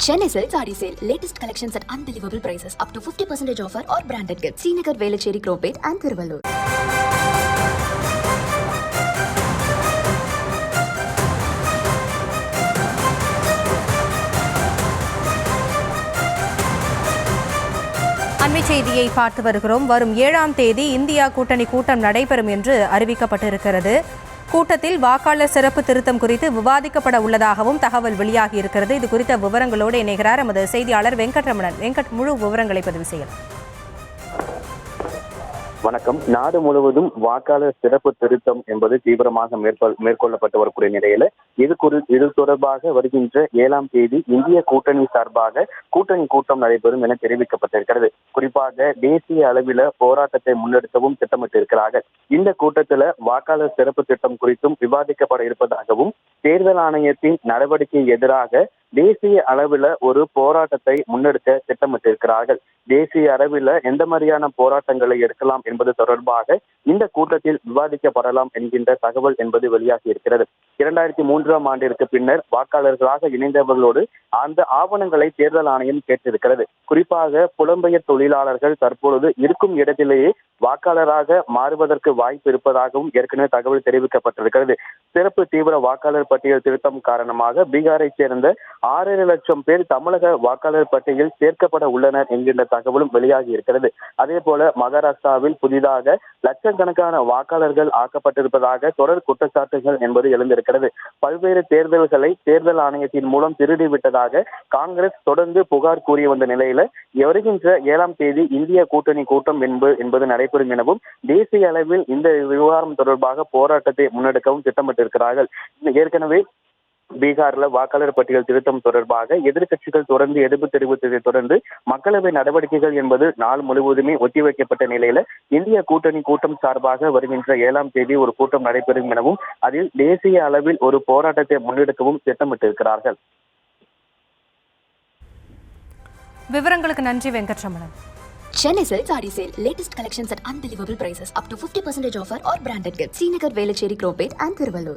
Chennai Silk Saree Sale. Latest collections at unbelievable prices. Up to 50% offer or branded gifts. Srinagar, Velachery, Cropate and Thiruvallur. அண்மை செய்தியை பார்த்து வருகிறோம். வரும் 7ஆம் தேதி இந்தியா கூட்டணி கூட்டம் நடைபெறும் என்று அறிவிக்கப்பட்டிருக்கிறது. கூட்டத்தில் வாக்காளர் சிறப்பு திருத்தம் குறித்து விவாதிக்கப்பட உள்ளதாகவும் தகவல் வெளியாகி இருக்கிறது. இது குறித்த விவரங்களோடு இணைகிறார் எமது செய்தியாளர் வெங்கட்ரமணன். முழு விவரங்களை பதிவு செய்யலாம். வணக்கம். நாடு முழுவதும் வாக்காளர் சிறப்பு திருத்தம் என்பது தீவிரமாக மேற்கொள்ளப்பட்டு வரக்கூடிய நிலையில இது தொடர்பாக வருகின்ற 7ஆம் தேதி இந்திய கூட்டணி சார்பாக கூட்டணி கூட்டம் நடைபெறும் என தெரிவிக்கப்பட்டிருக்கிறது. குறிப்பாக தேசிய அளவில போராட்டத்தை முன்னெடுக்கவும் திட்டமிட்டிருக்கிறார்கள். இந்த கூட்டத்தில் வாக்காளர் சிறப்பு திட்டம் குறித்தும் விவாதிக்கப்பட இருப்பதாகவும் தேர்தல் ஆணையத்தின் நடவடிக்கை எதிராக தேசிய அளவில் ஒரு போராட்டத்தை முன்னெடுக்க திட்டமிட்டிருக்கிறார்கள். தேசிய அளவில் எந்த மாதிரியான போராட்டங்களை எடுக்கலாம் என்பது தொடர்பாக இந்த கூட்டத்தில் விவாதிக்கப்படலாம் என்கின்ற தகவல் என்பது வெளியாகி இருக்கிறது. 2003ஆம் ஆண்டிற்கு பின்னர் வாக்காளர்களாக இணைந்தவர்களோடு அந்த ஆவணங்களை தேர்தல் ஆணையம் கேட்டிருக்கிறது. குறிப்பாக புலம்பெயர் தொழிலாளர்கள் தற்பொழுது இருக்கும் இடத்திலேயே வாக்காளராக மாறுவதற்கு வாய்ப்பு இருப்பதாகவும் ஏற்கனவே தகவல் தெரிவிக்கப்பட்டிருக்கிறது. சிறப்பு தீவிர வாக்காளர் பட்டியல் திருத்தம் காரணமாக பீகாரை சேர்ந்த 6 லட்சம் பேர் தமிழக வாக்காளர் பட்டியலில் சேர்க்கப்பட உள்ளனர் என்கின்ற தகவலும் வெளியாகி இருக்கிறது. அதே போல மகாராஷ்டிராவில் புதிதாக லட்சக்கணக்கான வாக்காளர்கள் ஆக்கப்பட்டிருப்பதாக தொடர் குற்றச்சாட்டுகள் என்பது எழுந்திருக்கிறது. பல்வேறு தேர்தல்களை தேர்தல் ஆணையத்தின் மூலம் திருடிவிட்டதாக காங்கிரஸ் தொடர்ந்து புகார் கூறி வந்த நிலையில வருகின்ற 7ஆம் தேதி இந்திய கூட்டணி கூட்டம் என்பது நடைபெறும் எனவும் தேசிய அளவில் இந்த விவகாரம் தொடர்பாக போராட்டத்தை முன்னெடுக்கவும் திட்டமிட்டிருக்கிறார்கள். ஏற்கனவே பீகார்ல வாக்காளர் பட்டியல் திருத்தம் தொடர்பாக எதிர்க்கட்சிகள் தொடர்ந்து எதிர்ப்பு தெரிவித்ததை தொடர்ந்து மக்களவை நடவடிக்கைகள் என்பது நாள் முழுவதுமே ஒத்திவைக்கப்பட்ட நிலையில இந்திய கூட்டணி கூட்டம் சார்பாக வருகின்ற 7ஆம் தேதி ஒரு கூட்டம் நடைபெறும் எனவும் அதில் தேசிய அளவில் ஒரு போராட்டத்தை முன்னெடுக்கவும் திட்டமிட்டிருக்கிறார்கள். விவரங்களுக்கு நன்றி Venkataramanan. Chennai Silk Saree Sale. Latest collections at unbelievable prices. Up to 50% offer or branded gifts. Srinagar, Velachery, Cropate and Thiruvallur.